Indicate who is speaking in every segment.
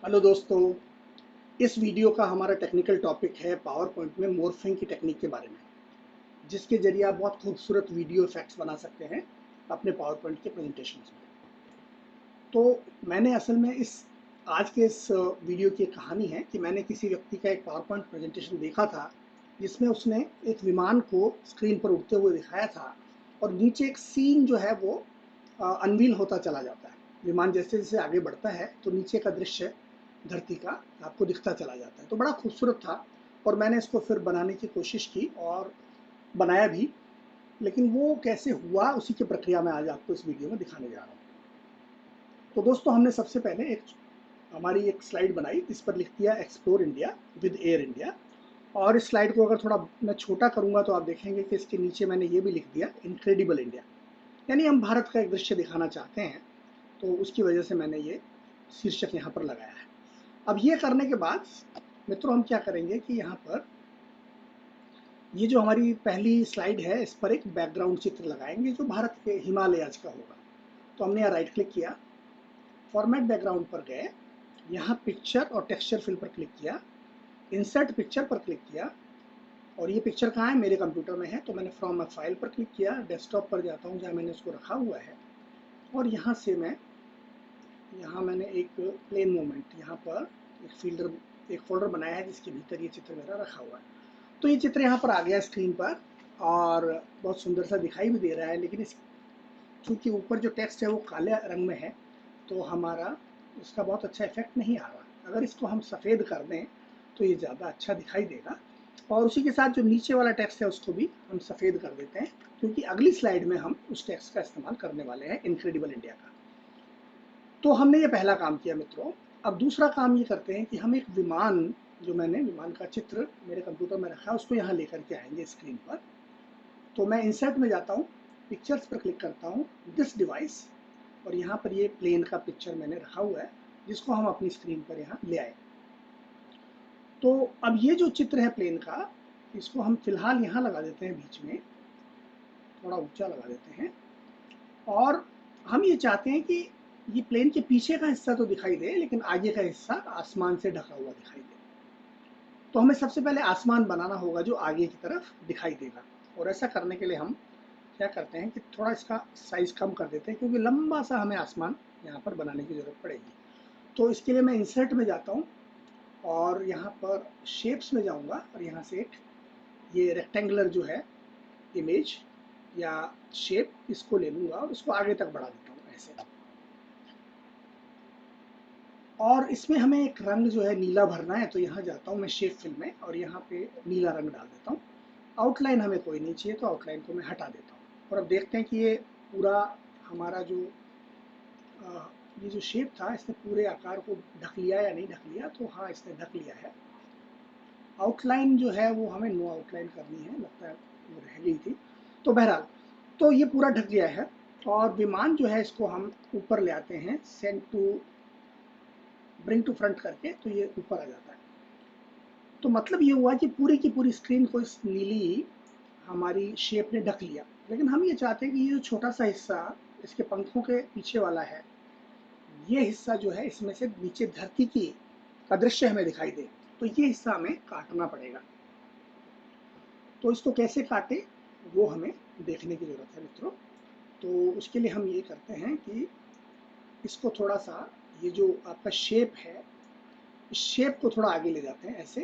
Speaker 1: Hello दोस्तों। इस video का हमारा टेक्निकल टॉपिक है पावर पॉइंट में मॉर्फिंग की टेक्निक के बारे में, जिसके जरिए आप बहुत खूबसूरत वीडियो इफेक्ट्स बना सकते हैं अपने पावर पॉइंट के प्रेजेंटेशंस में। तो मैंने असल में आज के इस वीडियो की एक कहानी है कि मैंने किसी व्यक्ति का एक पावर पॉइंट प्रेजेंटेशन देखा था, जिसमें उसने एक विमान को स्क्रीन पर उड़ते हुए दिखाया था और नीचे एक सीन जो है वो अनवील होता चला जाता है। विमान जैसे जैसे आगे बढ़ता है तो नीचे का दृश्य धरती का आपको दिखता चला जाता है। तो बड़ा खूबसूरत था और मैंने इसको फिर बनाने की कोशिश की और बनाया भी, लेकिन वो कैसे हुआ उसी की प्रक्रिया मैं आज आपको इस वीडियो में दिखाने जा रहा हूँ। तो दोस्तों, हमने सबसे पहले हमारी एक स्लाइड बनाई, इस पर लिख दिया explore India with air India. और इस स्लाइड को अगर थोड़ा मैं छोटा करूंगा तो आप देखेंगे कि इसके नीचे मैंने ये भी लिख दिया इनक्रेडिबल इंडिया, यानी हम भारत का एक दृश्य दिखाना चाहते हैं, तो उसकी वजह से मैंने ये शीर्षक यहाँ पर लगाया है। अब ये करने के बाद मित्रों हम क्या करेंगे कि यहाँ पर ये जो हमारी पहली स्लाइड है इस पर एक बैकग्राउंड चित्र लगाएंगे जो भारत के हिमालयाज का होगा। तो हमने यहाँ राइट क्लिक किया, फॉर्मेट बैकग्राउंड पर गए, यहाँ पिक्चर और टेक्सचर फिल पर क्लिक किया, इंसर्ट पिक्चर पर क्लिक किया। और ये पिक्चर कहाँ है? मेरे कंप्यूटर में है, तो मैंने फ्रॉम अ फाइल पर क्लिक किया, डेस्कटॉप पर जाता हूँ जहाँ मैंने उसको रखा हुआ है। और यहाँ से यहाँ मैंने एक प्लेन मोमेंट यहाँ पर एक फोल्डर बनाया है जिसके भीतर ये चित्र मेरा रखा हुआ है। तो ये चित्र यहाँ पर आ गया स्क्रीन पर और बहुत सुंदर सा दिखाई भी दे रहा है, लेकिन इस चूंकि ऊपर जो टेक्स्ट है वो काले रंग में है तो हमारा उसका बहुत अच्छा इफेक्ट नहीं आ रहा। अगर इसको हम सफ़ेद कर दें तो ये ज़्यादा अच्छा दिखाई देगा। और उसी के साथ जो नीचे वाला टेक्स्ट है उसको भी हम सफ़ेद कर देते हैं, क्योंकि अगली स्लाइड में हम उस टेक्स्ट का इस्तेमाल करने वाले हैं इनक्रेडिबल इंडिया का। तो हमने ये पहला काम किया मित्रों। अब दूसरा काम ये करते हैं कि हम एक विमान, जो मैंने विमान का चित्र मेरे कंप्यूटर में रखा है उसको यहाँ लेकर के आएंगे स्क्रीन पर। तो मैं इंसर्ट में जाता हूँ, पिक्चर्स पर क्लिक करता हूँ, दिस डिवाइस, और यहाँ पर ये प्लेन का पिक्चर मैंने रखा हुआ है जिसको हम अपनी स्क्रीन पर यहाँ ले आए। तो अब ये जो चित्र है प्लेन का, इसको हम फिलहाल यहाँ लगा देते हैं बीच में, थोड़ा ऊंचा लगा देते हैं। और हम ये चाहते हैं कि ये प्लेन के पीछे का हिस्सा तो दिखाई दे लेकिन आगे का हिस्सा आसमान से ढका हुआ दिखाई दे। तो हमें सबसे पहले आसमान बनाना होगा जो आगे की तरफ दिखाई देगा। और ऐसा करने के लिए हम क्या करते हैं कि थोड़ा इसका साइज कम कर देते हैं, क्योंकि लंबा सा हमें आसमान यहाँ पर बनाने की ज़रूरत पड़ेगी। तो इसके लिए मैं इंसर्ट में जाता हूँ और यहाँ पर शेप्स में जाऊँगा और यहाँ से एक ये रेक्टेंगुलर जो है इमेज या शेप, इसको ले लूँगा और इसको आगे तक बढ़ा देता हूँ ऐसे। और इसमें हमें एक रंग जो है नीला भरना है, तो यहाँ जाता हूँ मैं शेप फिल में और यहाँ पे नीला रंग डाल देता हूँ। आउटलाइन हमें कोई नहीं चाहिए तो आउटलाइन को मैं हटा देता हूँ। और अब देखते हैं कि ये पूरा हमारा जो ये जो शेप था इसने पूरे आकार को ढक लिया या नहीं ढक लिया। तो हाँ, इसने ढक लिया है। आउटलाइन जो है वो हमें नो आउटलाइन करनी है, लगता है वो रह गई थी। तो बहरहाल, तो ये पूरा ढक गया है। और विमान जो है इसको हम ऊपर ले आते हैं, send to bring to front करके, तो ये ऊपर आ जाता है। तो मतलब ये हुआ कि पूरी की पूरी स्क्रीन को इस नीली हमारी शेप ने ढक लिया। लेकिन हम ये चाहते हैं कि ये जो छोटा सा हिस्सा इसके पंखों के पीछे वाला है, ये हिस्सा जो है इसमें से नीचे धरती की का दृश्य हमें दिखाई दे, तो ये हिस्सा हमें काटना पड़ेगा। तो इसको कैसे काटे वो हमें देखने की जरूरत है मित्रों। तो उसके लिए हम ये करते हैं कि इसको थोड़ा सा, ये जो आपका शेप है, इस शेप को थोड़ा आगे ले जाते हैं ऐसे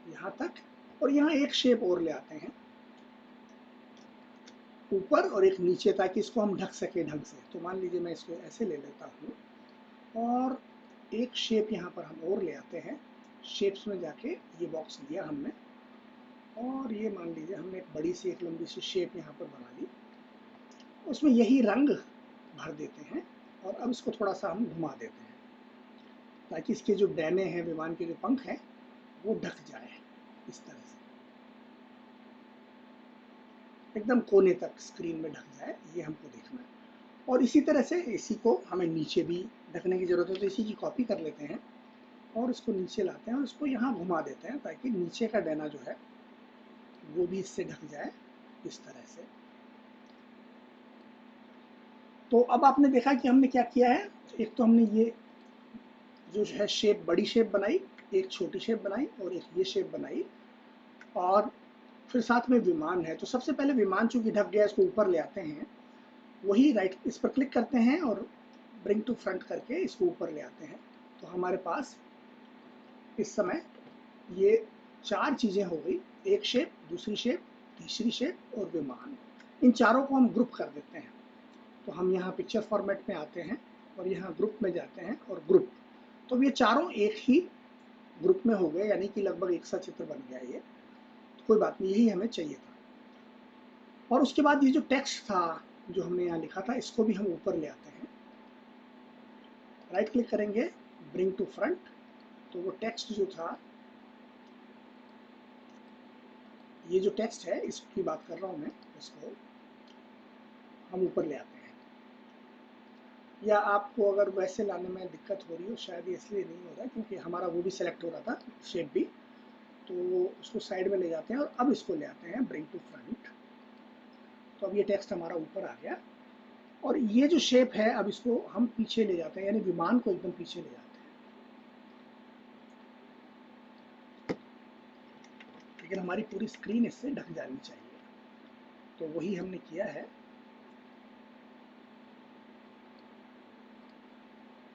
Speaker 1: यहाँ तक, और यहाँ एक शेप और ले आते हैं ऊपर और एक नीचे, ताकि इसको हम ढक सके ढंग से। तो मान लीजिए मैं इसको ऐसे ले लेता हूँ और एक शेप यहाँ पर हम और ले आते हैं। शेप्स में जाके ये बॉक्स लिया हमने और ये मान लीजिए हमने एक बड़ी सी एक लंबी सी शेप यहाँ पर बना ली, उसमें यही रंग भर देते हैं। और अब इसको थोड़ा सा हम घुमा देते हैं ताकि इसके जो डैने हैं, विमान के जो पंख हैं, वो ढक जाए इस तरह से, एकदम कोने तक स्क्रीन में ढक जाए, ये हमको देखना है। और इसी तरह से इसी को हमें नीचे भी ढकने की जरूरत है, तो इसी की कॉपी कर लेते हैं और इसको नीचे लाते हैं और इसको यहाँ घुमा देते हैं ताकि नीचे का डैना जो है वो भी इससे ढक जाए इस तरह से। तो अब आपने देखा कि हमने क्या किया है। एक तो हमने ये जो है शेप, बड़ी शेप बनाई, एक छोटी शेप बनाई और एक ये शेप बनाई, और फिर साथ में विमान है। तो सबसे पहले विमान चूंकि ढक गया, इसको ऊपर ले आते हैं, वही राइट इस पर क्लिक करते हैं और ब्रिंग टू फ्रंट करके इसको ऊपर ले आते हैं। तो हमारे पास इस समय ये 4 चीज़ें हो गई, एक शेप, दूसरी शेप, तीसरी शेप और विमान। इन चारों को हम ग्रुप कर देते हैं। तो हम यहाँ पिक्चर फॉर्मेट में आते हैं और यहाँ ग्रुप में जाते हैं और ग्रुप, तो ये चारों एक ही ग्रुप में हो गए, यानी कि लगभग एक सा चित्र बन गया ये। तो कोई बात नहीं, यही हमें चाहिए था। और उसके बाद ये जो टेक्स्ट था जो हमने यहाँ लिखा था, इसको भी हम ऊपर ले आते हैं, राइट क्लिक करेंगे, ब्रिंग टू फ्रंट। तो वो टेक्स्ट जो था, ये जो टेक्स्ट है इसकी बात कर रहा हूँ मैं, इसको हम ऊपर ले आते हैं। या आपको अगर वैसे लाने में दिक्कत हो रही हो, शायद ये इसलिए नहीं हो रहा है क्योंकि हमारा वो भी सेलेक्ट हो रहा था, शेप भी, तो उसको साइड में ले जाते हैं और अब इसको ले आते हैं ब्रिंग टू फ्रंट। तो अब ये टेक्स्ट हमारा ऊपर आ गया, और ये जो शेप है अब इसको हम पीछे ले जाते हैं, यानी विमान को एकदम पीछे ले जाते हैं। लेकिन हमारी पूरी स्क्रीन इससे ढक जानी चाहिए, तो वही हमने किया है।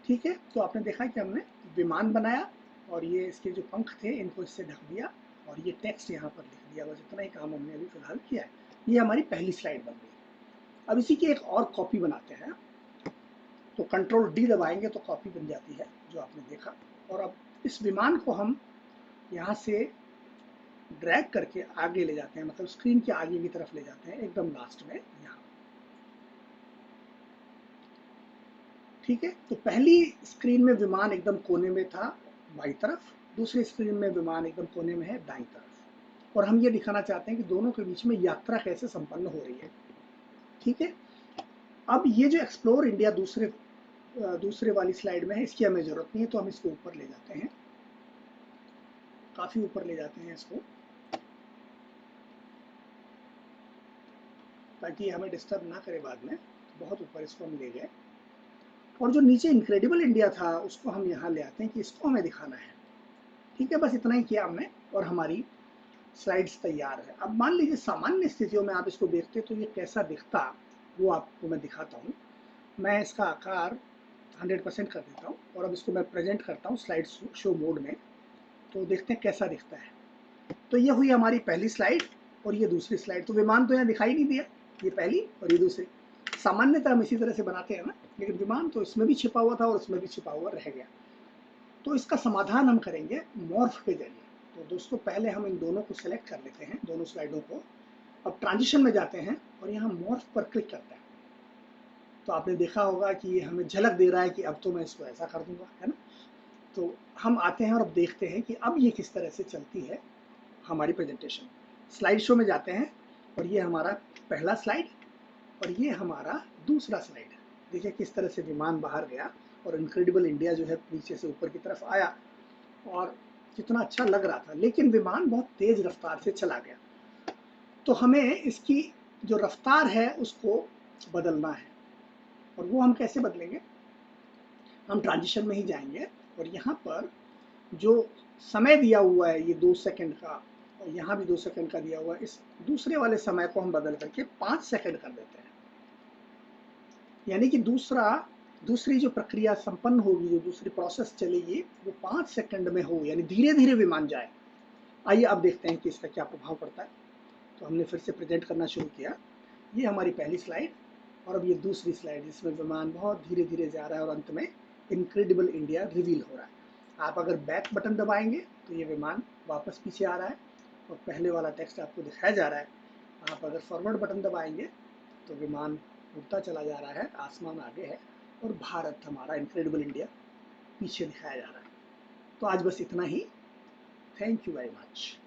Speaker 1: ठीक है, तो आपने देखा कि हमने विमान बनाया और ये इसके जो पंख थे इनको इससे ढक दिया, और ये टेक्स्ट यहाँ पर लिख दिया। बस इतना ही काम हमने अभी फिलहाल किया है। ये हमारी पहली स्लाइड बन गई। अब इसी की एक और कॉपी बनाते हैं। तो कंट्रोल डी दबाएंगे तो कॉपी बन जाती है, जो आपने देखा। और अब इस विमान को हम यहाँ से ड्रैग करके आगे ले जाते हैं, मतलब स्क्रीन के आगे की तरफ ले जाते हैं, एकदम लास्ट में यहाँ। ठीक है, तो पहली स्क्रीन में विमान एकदम कोने में था बाई तरफ, दूसरी स्क्रीन में विमान एकदम कोने में है दाई तरफ, और हम ये दिखाना चाहते हैं कि दोनों के बीच में यात्रा कैसे संपन्न हो रही है। ठीक है, अब ये जो एक्सप्लोर इंडिया दूसरे वाली स्लाइड में है, इसकी हमें जरूरत नहीं है, तो हम इसको ऊपर ले जाते हैं, काफी ऊपर ले जाते हैं इसको, ताकि हमें डिस्टर्ब ना करे बाद में। बहुत ऊपर इसको हम ले गए, और जो नीचे इनक्रेडिबल इंडिया था उसको हम यहाँ ले आते हैं कि इसको हमें दिखाना है। ठीक है, बस इतना ही किया हमने और हमारी स्लाइड्स तैयार है। अब मान लीजिए सामान्य स्थितियों में आप इसको देखते तो ये कैसा दिखता, वो आपको मैं दिखाता हूँ। मैं इसका आकार 100% कर देता हूँ और अब इसको मैं प्रेजेंट करता हूँ स्लाइड शो मोड में, तो देखते हैं कैसा दिखता है। तो ये हुई हमारी पहली स्लाइड और ये दूसरी स्लाइड। तो विमान तो यहाँ दिखाई नहीं दिया, ये पहली और ये दूसरी। सामान्यतः हम इसी तरह से बनाते हैं ना, लेकिन विमान तो इसमें भी छिपा हुआ था और इसमें भी छिपा हुआ रह गया। तो इसका समाधान हम करेंगे मॉर्फ के जरिए। तो दोस्तों पहले हम इन दोनों को सिलेक्ट कर लेते हैं, दोनों स्लाइडों को। अब ट्रांजिशन में जाते हैं और यहाँ मॉर्फ पर क्लिक करते हैं। तो आपने देखा होगा कि ये हमें झलक दे रहा है कि अब तो मैं इसको ऐसा कर दूंगा, है ना। तो हम आते हैं और अब देखते हैं कि अब ये किस तरह से चलती है हमारी प्रेजेंटेशन। स्लाइड शो में जाते हैं और ये हमारा पहला स्लाइड और ये हमारा दूसरा स्लाइड। देखिए किस तरह से विमान बाहर गया और इनक्रेडिबल इंडिया जो है नीचे से ऊपर की तरफ आया, और कितना अच्छा लग रहा था। लेकिन विमान बहुत तेज रफ्तार से चला गया, तो हमें इसकी जो रफ्तार है उसको बदलना है। और वो हम कैसे बदलेंगे, हम ट्रांजिशन में ही जाएंगे और यहाँ पर जो समय दिया हुआ है ये 2 सेकंड का, और यहाँ भी 2 सेकंड का दिया हुआ है, इस दूसरे वाले समय को हम बदल करके 5 सेकंड कर देते हैं। यानी कि दूसरी जो प्रक्रिया संपन्न होगी, जो दूसरी प्रोसेस चलेगी, वो 5 सेकंड में हो, यानी धीरे धीरे विमान जाए। आइए अब देखते हैं कि इसका क्या प्रभाव पड़ता है। तो हमने फिर से प्रेजेंट करना शुरू किया। ये हमारी पहली स्लाइड और अब ये दूसरी स्लाइड जिसमें विमान बहुत धीरे धीरे जा रहा है और अंत में इनक्रेडिबल इंडिया रिवील हो रहा है। आप अगर बैक बटन दबाएंगे तो ये विमान वापस पीछे आ रहा है और पहले वाला टेक्स्ट आपको दिखाया जा रहा है। आप अगर फॉरवर्ड बटन दबाएंगे तो विमान उड़ता चला जा रहा है, आसमान आगे है और भारत हमारा इनक्रेडिबल इंडिया पीछे दिखाया जा रहा है। तो आज बस इतना ही। Thank you very much.